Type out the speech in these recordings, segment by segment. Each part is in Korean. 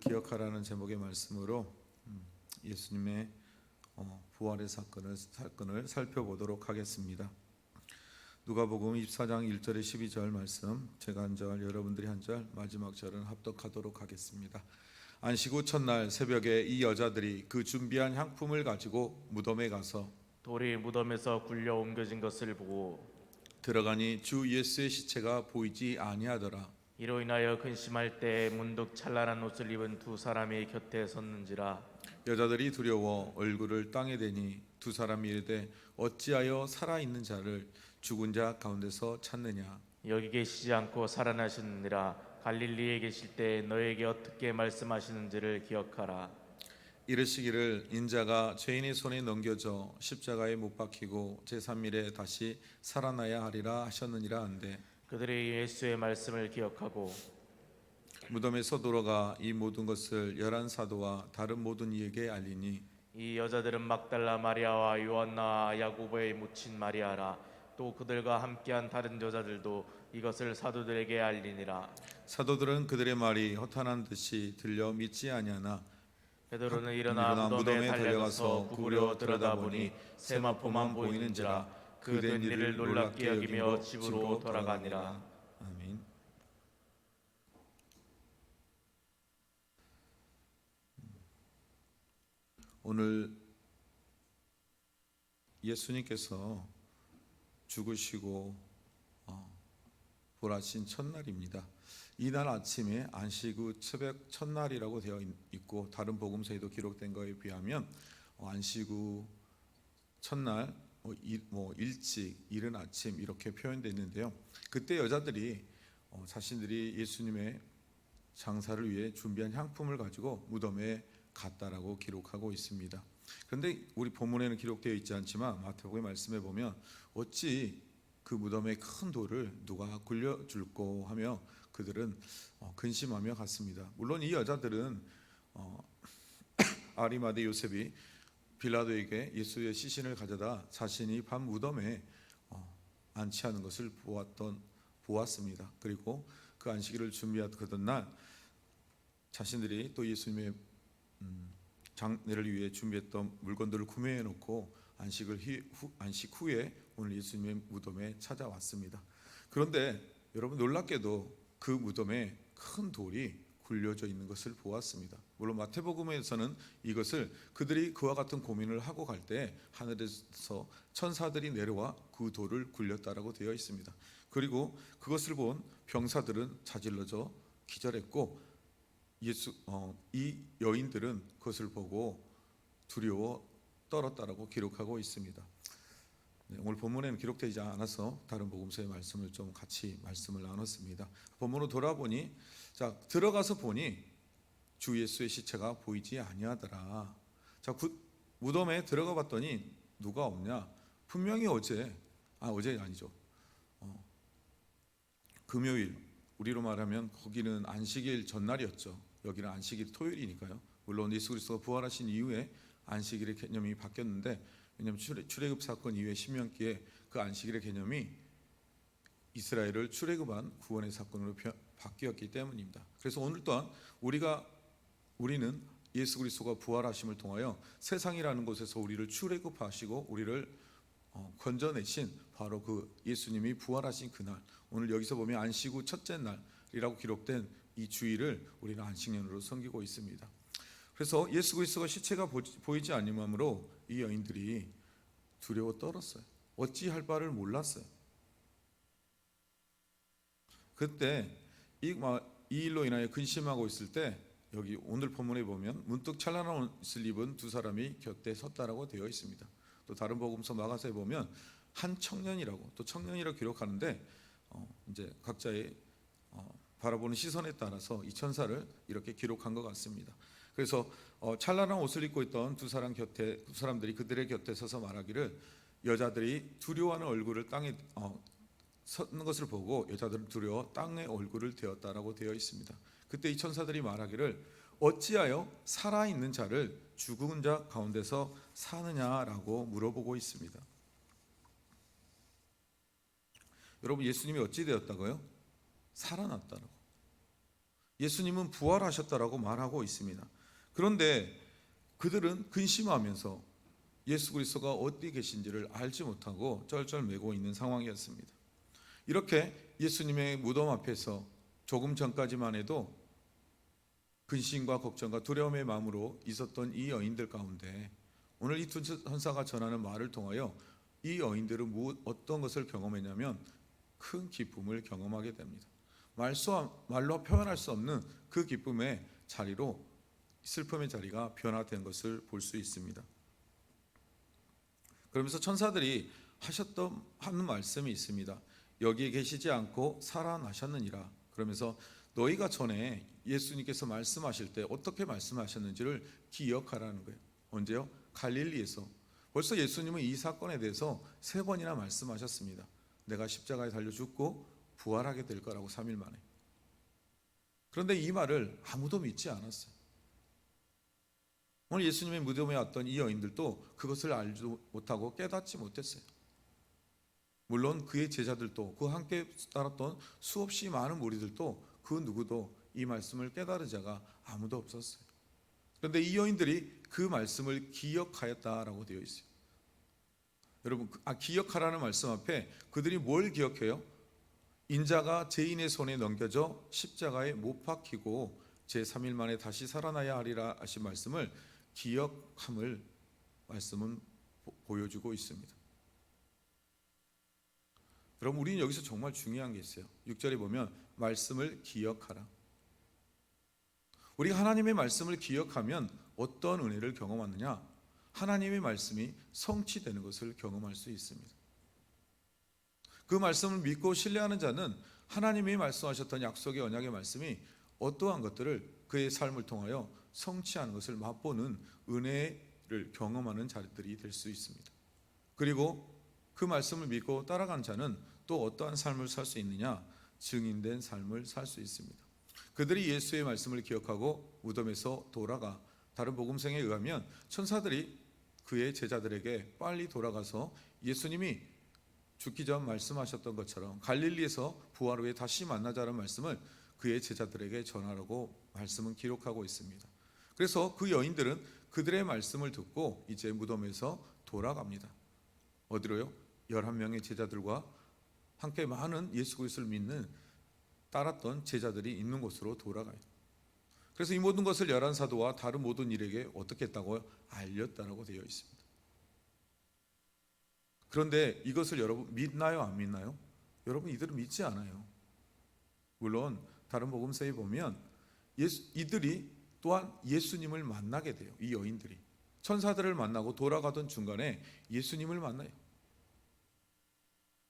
기억하라는 제목의 말씀으로 예수님의 부활의 사건을 살펴보도록 하겠습니다. 누가복음 24장 1절에 12절 말씀, 제가 한 절, 여러분들이 한 절, 마지막 절은 합독하도록 하겠습니다. 안식 후 첫날 새벽에 이 여자들이 그 준비한 향품을 가지고 무덤에 가서 돌이 무덤에서 굴려 옮겨진 것을 보고 들어가니 주 예수의 시체가 보이지 아니하더라. 이로 인하여 근심할 때 문득 찬란한 옷을 입은 두 사람이 곁에 섰는지라. 여자들이 두려워 얼굴을 땅에 대니 두 사람이 이르되 어찌하여 살아있는 자를 죽은 자 가운데서 찾느냐. 여기 계시지 않고 살아나셨느니라. 갈릴리에 계실 때 너에게 어떻게 말씀하시는지를 기억하라. 이르시기를 인자가 죄인의 손에 넘겨져 십자가에 못 박히고 제3일에 다시 살아나야 하리라 하셨느니라 한데, 그들이 예수의 말씀을 기억하고 무덤에서 돌아가 이 모든 것을 11사도와 다른 모든 이에게 알리니 이 여자들은 막달라 마리아와 요한나 야고보의 묻힌 마리아라. 또 그들과 함께한 다른 여자들도 이것을 사도들에게 알리니라. 사도들은 그들의 말이 허탄한 듯이 들려 믿지 아니하나 베드로는 일어나 무덤에 달려가서 구부려 들여다보니 세마포만 보이는지라. 그 된 일을 놀랍게 여기며 집으로 돌아가니라. 아멘. 오늘 예수님께서 죽으시고 부활하신 첫날입니다. 이날 아침에 안식 후 새벽 첫날이라고 되어 있고, 다른 복음서에도 기록된 것에 비하면 안식 후 첫날, 일찍, 이른 아침 이렇게 표현되어 있는데요. 그때 여자들이 자신들이 예수님의 장사를 위해 준비한 향품을 가지고 무덤에 갔다라고 기록하고 있습니다. 그런데 우리 본문에는 기록되어 있지 않지만 마태복음의 말씀에 보면 어찌 그 무덤의 큰 돌을 누가 굴려줄꼬 하며 그들은 근심하며 갔습니다. 물론 이 여자들은 아리마대 요셉이 빌라도에게 예수의 시신을 가져다 자신이 밤 무덤에 안치하는 것을 보았습니다. 그리고 그 안식일을 준비하던 날 자신들이 또 예수님의 장례를 위해 준비했던 물건들을 구매해 놓고 안식 후에 오늘 예수님의 무덤에 찾아왔습니다. 그런데 여러분, 놀랍게도 그 무덤에 큰 돌이 굴려져 있는 것을 보았습니다. 물론 마태복음에서는 이것을 그들이 그와 같은 고민을 하고 갈 때 하늘에서 천사들이 내려와 그 돌을 굴렸다라고 되어 있습니다. 그리고 그것을 본 병사들은 자질러져 기절했고 이 여인들은 그것을 보고 두려워 떨었다라고 기록하고 있습니다. 오늘 본문에는 기록되지 않아서 다른 복음서의 말씀을 좀 같이 말씀을 나눴습니다. 본문으로 돌아보니, 들어가서 보니 주 예수의 시체가 보이지 아니하더라. 무덤에 들어가 봤더니 누가 없냐? 분명히 어제 아니죠. 금요일, 우리로 말하면 거기는 안식일 전날이었죠. 여기는 안식일 토요일이니까요. 물론 예수 그리스도가 부활하신 이후에 안식일의 개념이 바뀌었는데, 왜냐하면 출애굽 사건 이후에 신명기에 그 안식일의 개념이 이스라엘을 출애굽한 구원의 사건으로 바뀌었기 때문입니다. 그래서 오늘 또한 우리는 예수 그리스도가 부활하심을 통하여 세상이라는 곳에서 우리를 출애굽하시고 우리를 건져내신 바로 그 예수님이 부활하신 그날, 오늘 여기서 보면 안식 후 첫째 날이라고 기록된 이 주일을 우리는 안식년으로 섬기고 있습니다. 그래서 예수 그리스도가 시체가 보이지 아니함으로 이 여인들이 두려워 떨었어요. 어찌할 바를 몰랐어요. 그때 이 일로 인하여 근심하고 있을 때, 여기 오늘 본문에 보면 문득 찬란한 옷을 입은 두 사람이 곁에 섰다라고 되어 있습니다. 또 다른 복음서 마가서에 보면 한 청년이라고, 또 청년이라고 기록하는데 이제 각자의 바라보는 시선에 따라서 이 천사를 이렇게 기록한 것 같습니다. 그래서 찬란한 옷을 입고 있던 두 사람들이 그들의 곁에 서서 말하기를, 여자들이 두려워하는 얼굴을 땅에 섰는 것을 보고 여자들은 두려워 땅에 얼굴을 대었다라고 되어 있습니다. 그때 이 천사들이 말하기를 어찌하여 살아있는 자를 죽은 자 가운데서 사느냐라고 물어보고 있습니다. 여러분, 예수님이 어찌 되었다고요? 살아났다라고. 예수님은 부활하셨다라고 말하고 있습니다. 그런데 그들은 근심하면서 예수 그리스도가 어디 계신지를 알지 못하고 쩔쩔매고 있는 상황이었습니다. 이렇게 예수님의 무덤 앞에서 조금 전까지만 해도 근심과 걱정과 두려움의 마음으로 있었던 이 여인들 가운데 오늘 이 두 천사가 전하는 말을 통하여 이 여인들은 어떤 것을 경험했냐면 큰 기쁨을 경험하게 됩니다. 말로 표현할 수 없는 그 기쁨의 자리로 슬픔의 자리가 변화된 것을 볼 수 있습니다. 그러면서 천사들이 하는 말씀이 있습니다. 여기에 계시지 않고 살아나셨느니라. 그러면서 너희가 전에 예수님께서 말씀하실 때 어떻게 말씀하셨는지를 기억하라는 거예요. 언제요? 갈릴리에서. 벌써 예수님은 이 사건에 대해서 3번이나 말씀하셨습니다. 내가 십자가에 달려 죽고 부활하게 될 거라고 3일 만에. 그런데 이 말을 아무도 믿지 않았어요. 오늘 예수님의 무덤에 왔던 이 여인들도 그것을 알지 못하고 깨닫지 못했어요. 물론 그의 제자들도, 그 함께 따랐던 수없이 많은 무리들도 그 누구도 이 말씀을 깨달은 자가 아무도 없었어요. 그런데 이 여인들이 그 말씀을 기억하였다라고 되어 있어요. 여러분, 기억하라는 말씀 앞에 그들이 뭘 기억해요? 인자가 죄인의 손에 넘겨져 십자가에 못 박히고 제3일 만에 다시 살아나야 하리라 하신 말씀을 기억함을 말씀은 보여주고 있습니다. 여러분, 우리는 여기서 정말 중요한 게 있어요. 6절에 보면 말씀을 기억하라. 우리가 하나님의 말씀을 기억하면 어떤 은혜를 경험하느냐? 하나님의 말씀이 성취되는 것을 경험할 수 있습니다. 그 말씀을 믿고 신뢰하는 자는 하나님이 말씀하셨던 약속의 언약의 말씀이 어떠한 것들을 그의 삶을 통하여 성취하는 것을 맛보는 은혜를 경험하는 자들이 될 수 있습니다. 그리고 그 말씀을 믿고 따라간 자는 또 어떠한 삶을 살 수 있느냐? 증인된 삶을 살 수 있습니다. 그들이 예수의 말씀을 기억하고 무덤에서 돌아가 다른 복음성에 의하면 천사들이 그의 제자들에게 빨리 돌아가서 예수님이 죽기 전 말씀하셨던 것처럼 갈릴리에서 부활 후에 다시 만나자는 말씀을 그의 제자들에게 전하라고 말씀은 기록하고 있습니다. 그래서 그 여인들은 그들의 말씀을 듣고 이제 무덤에서 돌아갑니다. 어디로요? 11명의 제자들과 함께 많은 예수 그리스도를 믿는 따랐던 제자들이 있는 곳으로 돌아가요. 그래서 이 모든 것을 11사도와 다른 모든 일에게 어떻게 했다고요? 알렸다라고 되어 있습니다. 그런데 이것을 여러분 믿나요? 안 믿나요? 여러분, 이들은 믿지 않아요. 물론 다른 복음서에 보면 이들이 또한 예수님을 만나게 돼요. 이 여인들이 천사들을 만나고 돌아가던 중간에 예수님을 만나요.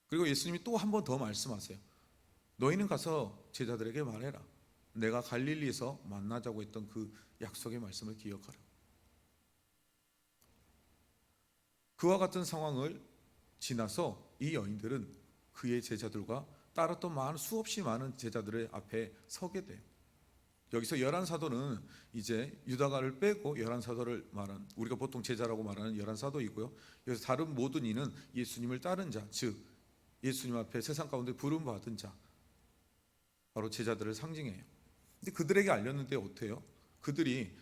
그리고 예수님이 또 한 번 더 말씀하세요. 너희는 가서 제자들에게 말해라. 내가 갈릴리에서 만나자고 했던 그 약속의 말씀을 기억하라. 그와 같은 상황을 지나서 이 여인들은 그의 제자들과 따랐던 수없이 많은 제자들의 앞에 서게 돼요. 여기서 11사도는 이제 유다가를 빼고 11사도를 말한, 우리가 보통 제자라고 말하는 11사도이고요. 여기서 다른 모든 이는 예수님을 따른 자, 즉 예수님 앞에 세상 가운데 부름받은 자, 바로 제자들을 상징해요. 근데 그들에게 알렸는데 어때요?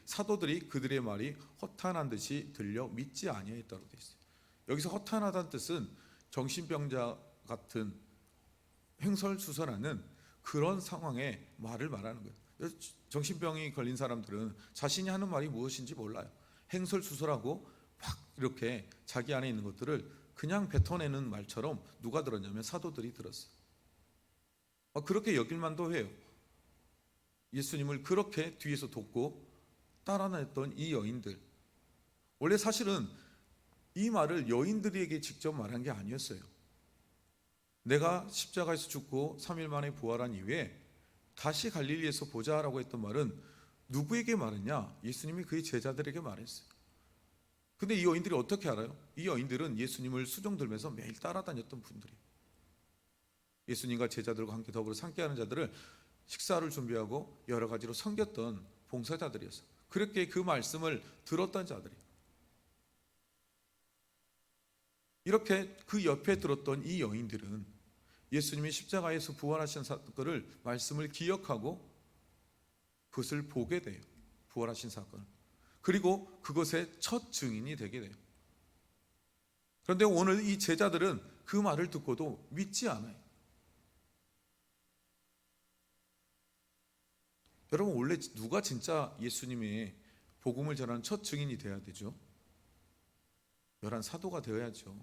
사도들이 그들의 말이 허탄한 듯이 들려 믿지 아니하였다고 되어 있어요. 여기서 허탄하다는 뜻은 정신병자 같은 횡설수설하는 그런 상황의 말을 말하는 거예요. 정신병이 걸린 사람들은 자신이 하는 말이 무엇인지 몰라요. 횡설수설하고 막 이렇게 자기 안에 있는 것들을 그냥 뱉어내는 말처럼 누가 들었냐면 사도들이 들었어요. 그렇게 여길만도 해요. 예수님을 그렇게 뒤에서 돕고 따라냈던 이 여인들, 원래 사실은 이 말을 여인들에게 직접 말한 게 아니었어요. 내가 십자가에서 죽고 3일 만에 부활한 이후에 다시 갈릴리에서 보자라고 했던 말은 누구에게 말했냐? 예수님이 그의 제자들에게 말했어요. 근데 이 여인들이 어떻게 알아요? 이 여인들은 예수님을 수종 들면서 매일 따라다녔던 분들이에요. 예수님과 제자들과 함께 더불어 함께하는 자들을 식사를 준비하고 여러 가지로 섬겼던 봉사자들이었어요. 그렇게 그 말씀을 들었던 자들이에요. 이렇게 그 옆에 들었던 이 여인들은 예수님이 십자가에서 부활하신 사건을 말씀을 기억하고 그것을 보게 돼요. 부활하신 사건을. 그리고 그것의 첫 증인이 되게 돼요. 그런데 오늘 이 제자들은 그 말을 듣고도 믿지 않아요. 여러분, 원래 누가 진짜 예수님의 복음을 전하는 첫 증인이 되어야 되죠? 열한 사도가 되어야죠.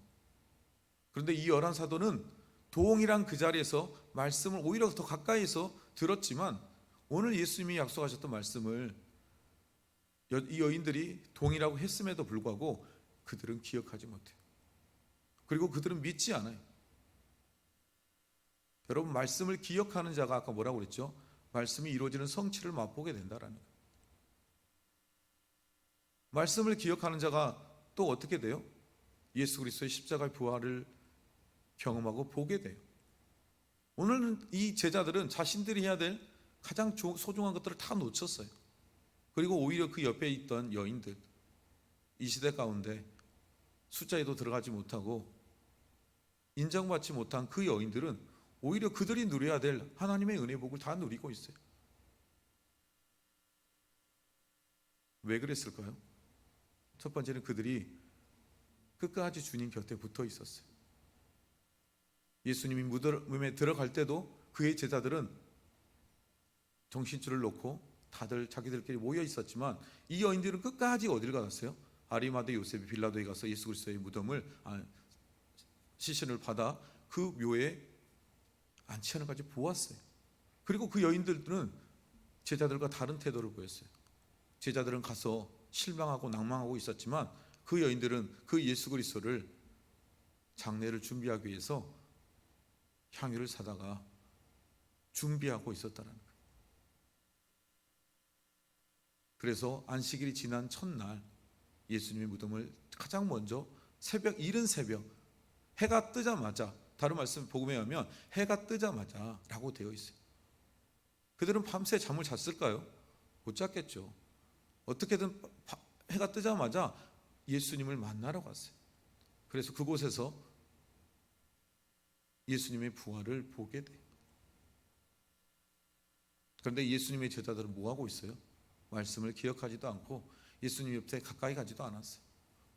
그런데 이 열한 사도는 동일한 그 자리에서 말씀을 오히려 더 가까이서 들었지만 오늘 예수님이 약속하셨던 말씀을 이 여인들이 동일하고 했음에도 불구하고 그들은 기억하지 못해요. 그리고 그들은 믿지 않아요. 여러분, 말씀을 기억하는 자가 아까 뭐라고 그랬죠? 말씀이 이루어지는 성취를 맛보게 된다라는 거예요. 말씀을 기억하는 자가 또 어떻게 돼요? 예수 그리스도의 십자가의 부활을 경험하고 보게 돼요. 오늘은 이 제자들은 자신들이 해야 될 가장 소중한 것들을 다 놓쳤어요. 그리고 오히려 그 옆에 있던 여인들, 이 시대 가운데 숫자에도 들어가지 못하고 인정받지 못한 그 여인들은 오히려 그들이 누려야 될 하나님의 은혜 복을 다 누리고 있어요. 왜 그랬을까요? 첫 번째는 그들이 끝까지 주님 곁에 붙어 있었어요. 예수님이 무덤에 들어갈 때도 그의 제자들은 정신줄을 놓고 다들 자기들끼리 모여 있었지만 이 여인들은 끝까지 어디를 갔어요? 아리마대 요셉이 빌라도에 가서 예수 그리스도의 시신을 받아 그 묘에 안치하는 까지 보았어요. 그리고 그 여인들은 제자들과 다른 태도를 보였어요. 제자들은 가서 실망하고 낭망하고 있었지만 그 여인들은 그 예수 그리스도를 장례를 준비하기 위해서 향유를 사다가 준비하고 있었다는 거예요. 그래서 안식일이 지난 첫날 예수님의 무덤을 가장 먼저 이른 새벽 해가 뜨자마자, 다른 말씀 복음에 의하면 해가 뜨자마자 라고 되어 있어요. 그들은 밤새 잠을 잤을까요? 못 잤겠죠. 어떻게든 해가 뜨자마자 예수님을 만나러 갔어요. 그래서 그곳에서 예수님의 부활을 보게 돼요. 그런데 예수님의 제자들은 뭐 하고 있어요? 말씀을 기억하지도 않고 예수님 옆에 가까이 가지도 않았어요.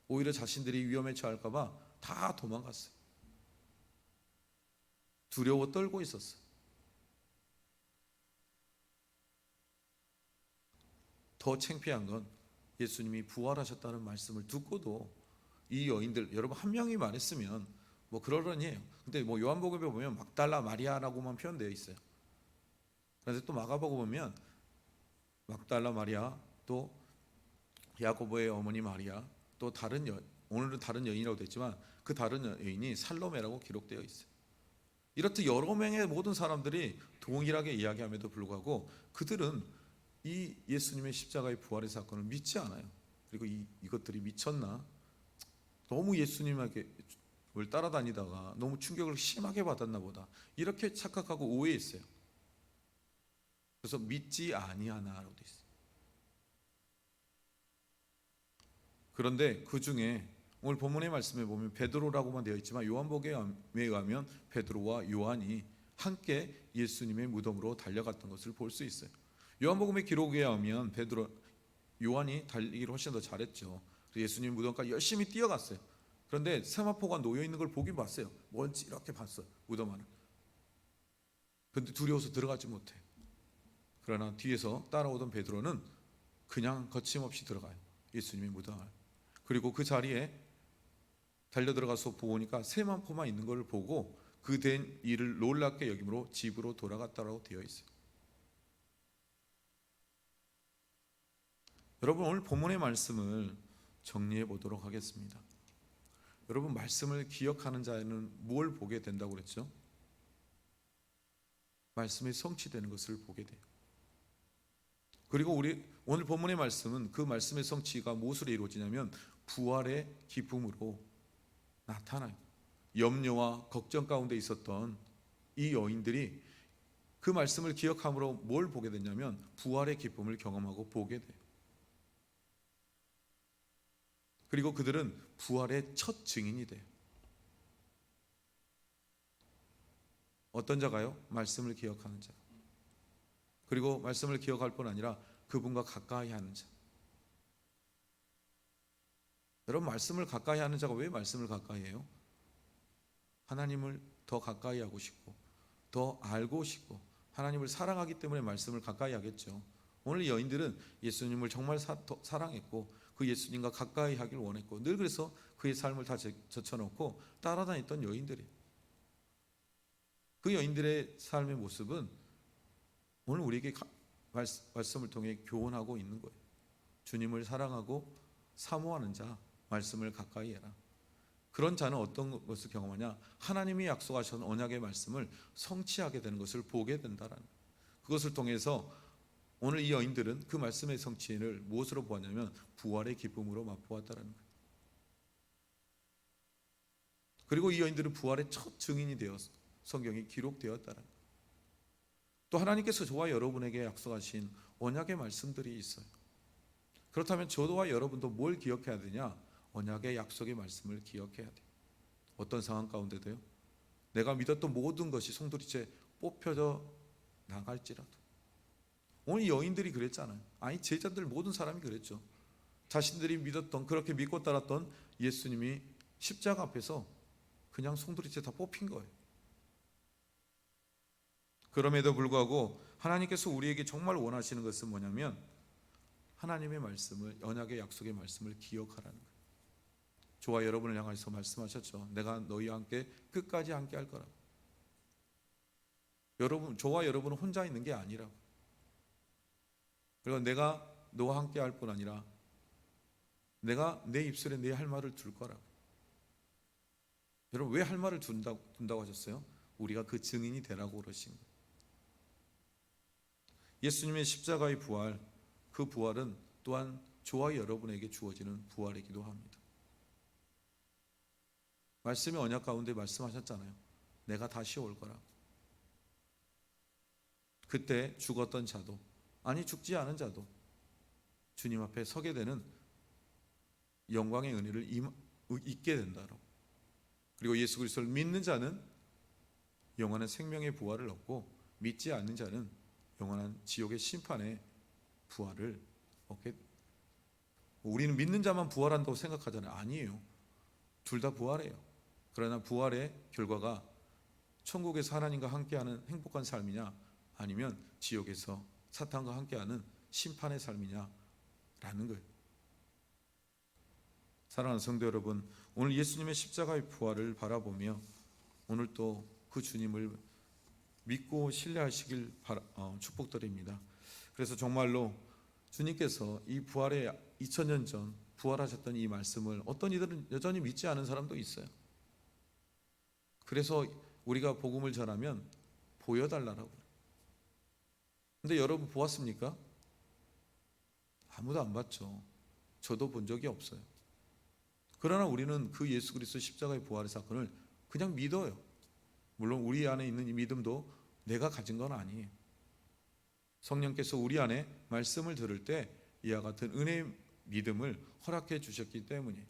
오히려 자신들이 위험에 처할까 봐 다 도망갔어요. 두려워 떨고 있었어요. 더 창피한 건 예수님이 부활하셨다는 말씀을 듣고도 이 여인들, 여러분 한 명이 말했으면 뭐 그러려니 해요. 근데 뭐 요한복음에 보면 막달라 마리아라고만 표현되어 있어요. 그런데 또 마가복음 보면 막달라 마리아, 또 야고보의 어머니 마리아, 또 오늘은 다른 여인이라고 됐지만 그 다른 여인이 살로메라고 기록되어 있어요. 이렇듯 여러 명의 모든 사람들이 동일하게 이야기함에도 불구하고 그들은 이 예수님의 십자가의 부활의 사건을 믿지 않아요. 그리고 이것들이 미쳤나? 너무 예수님에게 따라다니다가 너무 충격을 심하게 받았나 보다. 이렇게 착각하고 오해했어요. 그래서 믿지 아니하나라고 되어 있어요. 그런데 그 중에 오늘 본문의 말씀에 보면 베드로라고만 되어 있지만 요한복음에 의하면 베드로와 요한이 함께 예수님의 무덤으로 달려갔던 것을 볼 수 있어요. 요한복음의 기록에 의하면 요한이 달리기를 훨씬 더 잘했죠. 예수님 무덤까지 열심히 뛰어갔어요. 그런데 세마포가 놓여 있는 걸 보긴 봤어요. 뭔지 이렇게 봤어요. 무덤 안을. 그런데 두려워서 들어가지 못해. 그러나 뒤에서 따라오던 베드로는 그냥 거침없이 들어가요. 예수님의 무덤 안. 그리고 그 자리에 달려 들어가서 보니까 세마포만 있는 걸 보고 그 된 일을 놀랍게 여김으로 집으로 돌아갔다라고 되어 있어요. 여러분, 오늘 본문의 말씀을 정리해 보도록 하겠습니다. 여러분, 말씀을 기억하는 자는 뭘 보게 된다고 그랬죠? 말씀이 성취되는 것을 보게 돼요. 그리고 오늘 본문의 말씀은 그 말씀의 성취가 무엇으로 이루어지냐면 부활의 기쁨으로 나타나요. 염려와 걱정 가운데 있었던 이 여인들이 그 말씀을 기억함으로 뭘 보게 됐냐면 부활의 기쁨을 경험하고 보게 돼요. 그리고 그들은 부활의 첫 증인이 돼요. 어떤 자가요? 말씀을 기억하는 자. 그리고 말씀을 기억할 뿐 아니라 그분과 가까이 하는 자. 여러분, 말씀을 가까이 하는 자가 왜 말씀을 가까이 해요? 하나님을 더 가까이 하고 싶고 더 알고 싶고 하나님을 사랑하기 때문에 말씀을 가까이 하겠죠. 오늘 여인들은 예수님을 정말 사랑했고 그 예수님과 가까이 하길 원했고 늘 그래서 그의 삶을 다 젖혀놓고 따라다녔던 여인들이에요. 그 여인들의 삶의 모습은 오늘 우리에게 말씀을 통해 교훈하고 있는 거예요. 주님을 사랑하고 사모하는 자, 말씀을 가까이 해라. 그런 자는 어떤 것을 경험하냐? 하나님이 약속하신 언약의 말씀을 성취하게 되는 것을 보게 된다라는 거예요. 그것을 통해서 오늘 이 여인들은 그 말씀의 성취를 무엇으로 보았냐면 부활의 기쁨으로 맛보았다라는 거예요. 그리고 이 여인들은 부활의 첫 증인이 되어서 성경이 기록되었다라는 거예요. 또 하나님께서 저와 여러분에게 약속하신 언약의 말씀들이 있어요. 그렇다면 저와 여러분도 뭘 기억해야 되냐? 언약의 약속의 말씀을 기억해야 돼요. 어떤 상황 가운데도요. 내가 믿었던 모든 것이 송두리째 뽑혀져 나갈지라도. 오늘 여인들이 그랬잖아요. 아니, 제자들 모든 사람이 그랬죠. 자신들이 믿었던, 그렇게 믿고 따랐던 예수님이 십자가 앞에서 그냥 송두리째 다 뽑힌 거예요. 그럼에도 불구하고 하나님께서 우리에게 정말 원하시는 것은 뭐냐면 하나님의 말씀을, 언약의 약속의 말씀을 기억하라는 거예요. 저와 여러분을 향해서 말씀하셨죠. 내가 너희와 함께 끝까지 함께 할 거라고. 여러분, 저와 여러분은 혼자 있는 게 아니라고. 그리고 내가 너와 함께 할 뿐 아니라 내가 내 입술에 내 할 말을 둘 거라고. 여러분, 왜 할 말을 둔다고 하셨어요? 우리가 그 증인이 되라고 그러신 거예요. 예수님의 십자가의 부활, 그 부활은 또한 저와 여러분에게 주어지는 부활이기도 합니다. 말씀의 언약 가운데 말씀하셨잖아요. 내가 다시 올 거라고. 그때 죽었던 자도, 아니 죽지 않은 자도 주님 앞에 서게 되는 영광의 은혜를 잊게 된다고. 그리고 예수 그리스도를 믿는 자는 영원한 생명의 부활을 얻고 믿지 않는 자는 영원한 지옥의 심판의 부활을 얻게. 우리는 믿는 자만 부활한다고 생각하잖아요. 아니에요. 둘 다 부활해요. 그러나 부활의 결과가 천국에서 하나님과 함께하는 행복한 삶이냐, 아니면 지옥에서 사탄과 함께하는 심판의 삶이냐라는 거예요. 사랑하는 성도 여러분, 오늘 예수님의 십자가의 부활을 바라보며 오늘 또 그 주님을 믿고 신뢰하시길 축복드립니다. 그래서 정말로 주님께서 이 부활의 2000년 전 부활하셨던 이 말씀을 어떤 이들은 여전히 믿지 않은 사람도 있어요. 그래서 우리가 복음을 전하면 보여달라고. 근데 여러분 보았습니까? 아무도 안 봤죠. 저도 본 적이 없어요. 그러나 우리는 그 예수 그리스도 십자가의 부활의 사건을 그냥 믿어요. 물론 우리 안에 있는 이 믿음도 내가 가진 건 아니에요. 성령께서 우리 안에 말씀을 들을 때 이와 같은 은혜의 믿음을 허락해 주셨기 때문이에요.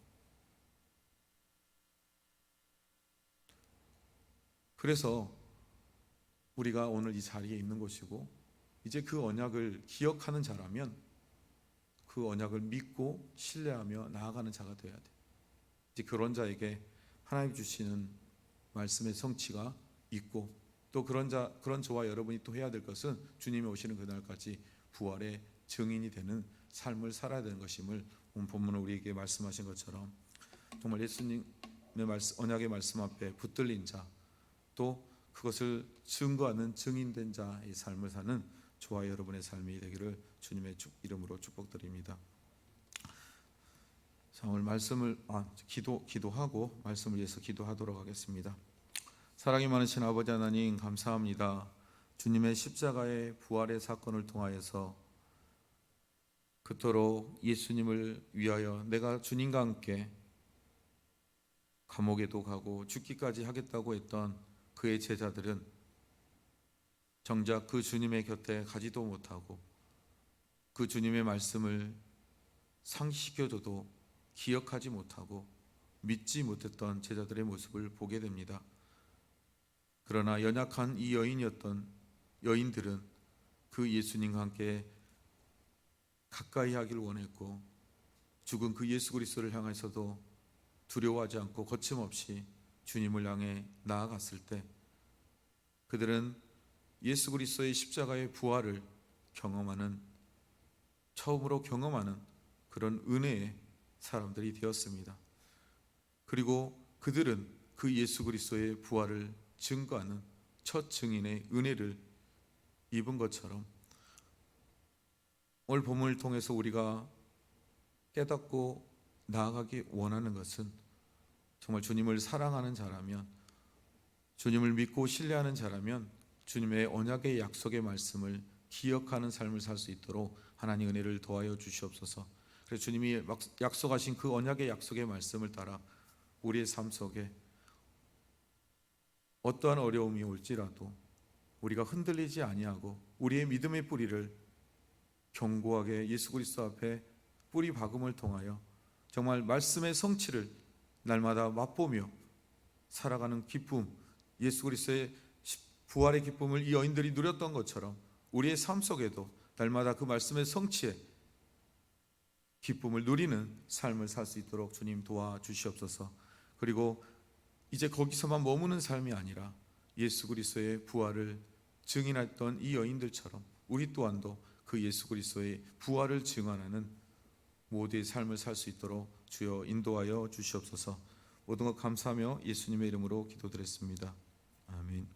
그래서 우리가 오늘 이 자리에 있는 것이고, 이제 그 언약을 기억하는 자라면 그 언약을 믿고 신뢰하며 나아가는 자가 되어야 돼요. 이제 그런 자에게 하나님 주시는 말씀의 성취가 있고, 또 그런 저와 여러분이 또 해야 될 것은 주님이 오시는 그날까지 부활의 증인이 되는 삶을 살아야 되는 것임을 오늘 본문은 우리에게 말씀하신 것처럼 정말 예수님의 언약의 말씀 앞에 붙들린 자, 또 그것을 증거하는 증인된 자의 삶을 사는 저와 여러분의 삶이 되기를 주님의 이름으로 축복드립니다. 자, 오늘 말씀을 기도하고 말씀을 위해서 기도하도록 하겠습니다. 사랑이 많으신 아버지 하나님, 감사합니다. 주님의 십자가의 부활의 사건을 통하여서 그토록 예수님을 위하여 내가 주님과 함께 감옥에도 가고 죽기까지 하겠다고 했던 그의 제자들은 정작 그 주님의 곁에 가지도 못하고 그 주님의 말씀을 상기시켜줘도 기억하지 못하고 믿지 못했던 제자들의 모습을 보게 됩니다. 그러나 연약한 이 여인들은 그 예수님과 함께 가까이 하기를 원했고, 죽은 그 예수 그리스도를 향해서도 두려워하지 않고 거침없이 주님을 향해 나아갔을 때 그들은 예수 그리스도의 십자가의 부활을 처음으로 경험하는 그런 은혜의 사람들이 되었습니다. 그리고 그들은 그 예수 그리스도의 부활을 증거하는 첫 증인의 은혜를 입은 것처럼 오늘 본문을 통해서 우리가 깨닫고 나아가기 원하는 것은 정말 주님을 사랑하는 자라면, 주님을 믿고 신뢰하는 자라면 주님의 언약의 약속의 말씀을 기억하는 삶을 살 수 있도록 하나님 은혜를 도와여 주시옵소서. 그래서 주님이 약속하신 그 언약의 약속의 말씀을 따라 우리의 삶 속에 어떠한 어려움이 올지라도 우리가 흔들리지 아니하고 우리의 믿음의 뿌리를 견고하게 예수 그리스도 앞에 뿌리 박음을 통하여 정말 말씀의 성취를 날마다 맛보며 살아가는 기쁨, 예수 그리스도의 부활의 기쁨을 이 여인들이 누렸던 것처럼 우리의 삶 속에도 날마다 그 말씀의 성취에 기쁨을 누리는 삶을 살 수 있도록 주님 도와주시옵소서. 그리고 이제 거기서만 머무는 삶이 아니라 예수 그리스도의 부활을 증인했던 이 여인들처럼 우리 또한도 그 예수 그리스도의 부활을 증언하는 모두의 삶을 살 수 있도록 주여 인도하여 주시옵소서. 모든 것 감사하며 예수님의 이름으로 기도드렸습니다. 아멘.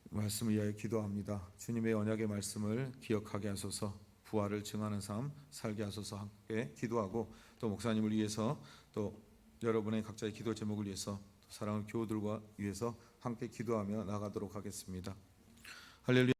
말씀을 위하여 기도합니다. 주님의 언약의 말씀을 기억하게 하소서. 부활을 증하는 삶 살게 하소서. 함께 기도하고 또 목사님을 위해서 또 여러분의 각자의 기도 제목을 위해서 또 사랑하는 교우들과 위해서 함께 기도하며 나가도록 하겠습니다. 할렐루야.